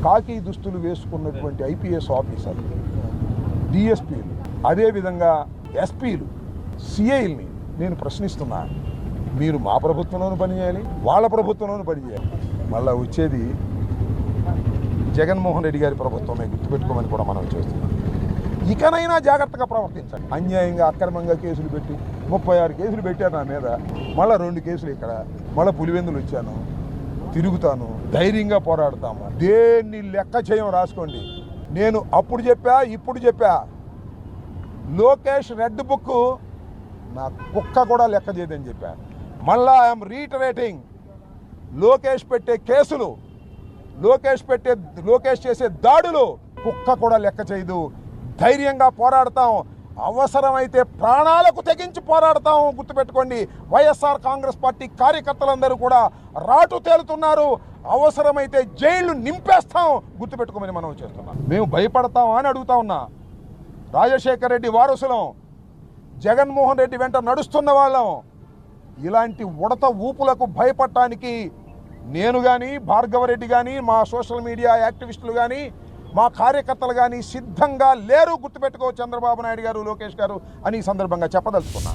కాకి దుస్తులు వేసుకున్నటువంటి ఐపీఎస్ ఆఫీసర్లు, డిఎస్పీలు, అదేవిధంగా ఎస్పీలు, సిఐల్ని నేను ప్రశ్నిస్తున్నా. మీరు మా ప్రభుత్వంలోనూ పనిచేయాలి, వాళ్ళ ప్రభుత్వంలోనూ పనిచేయాలి. మళ్ళీ వచ్చేది జగన్మోహన్ రెడ్డి గారి ప్రభుత్వమే, గుర్తుపెట్టుకోమని కూడా మనం చేస్తున్నాం. ఇకనైనా జాగ్రత్తగా ప్రవర్తించండి. అన్యాయంగా అక్రమంగా కేసులు పెట్టి 36 కేసులు పెట్టారు నా మీద, మళ్ళీ 2 కేసులు ఇక్కడ, మళ్ళీ పులివెందులు వచ్చాను, తిరుగుతాను, ధైర్యంగా పోరాడతాము. దేన్ని లెక్క చేయం రాసుకోండి. నేను అప్పుడు చెప్పా, ఇప్పుడు చెప్పా, లోకేష్ రెడ్ బుక్ నా కుక్క కూడా లెక్క చేయదని చెప్పా. మళ్ళా ఐఎమ్ రీటరేటింగ్, లోకేష్ పెట్టే కేసులు, లోకేష్ చేసే దాడులు కుక్క కూడా లెక్క చేయదు. ధైర్యంగా పోరాడతాం, అవసరమైతే ప్రాణాలకు తెగించి పోరాడతాం. గుర్తుపెట్టుకోండి, వైఎస్ఆర్ కాంగ్రెస్ పార్టీ కార్యకర్తలందరూ కూడా రాటు తేలుతున్నారు. అవసరమైతే జైళ్లు నింపేస్తాం. గుర్తుపెట్టుకోమని మనం చేస్తున్నాం. మేము భయపడతాం అని అడుగుతా ఉన్నా. రాజశేఖర రెడ్డి వారసులం, జగన్మోహన్ రెడ్డి వెంట నడుస్తున్న వాళ్ళం. ఇలాంటి ఉడత ఊపులకు భయపడటానికి నేను కానీ, భార్గవరెడ్డి కానీ, మా సోషల్ మీడియా యాక్టివిస్టులు కానీ, మా కార్యకర్తలు కానీ సిద్ధంగా లేరు. గుర్తుపెట్టుకో చంద్రబాబు నాయుడు గారు, లోకేష్ గారు అని ఈ సందర్భంగా చెప్పదలుచుకున్నా.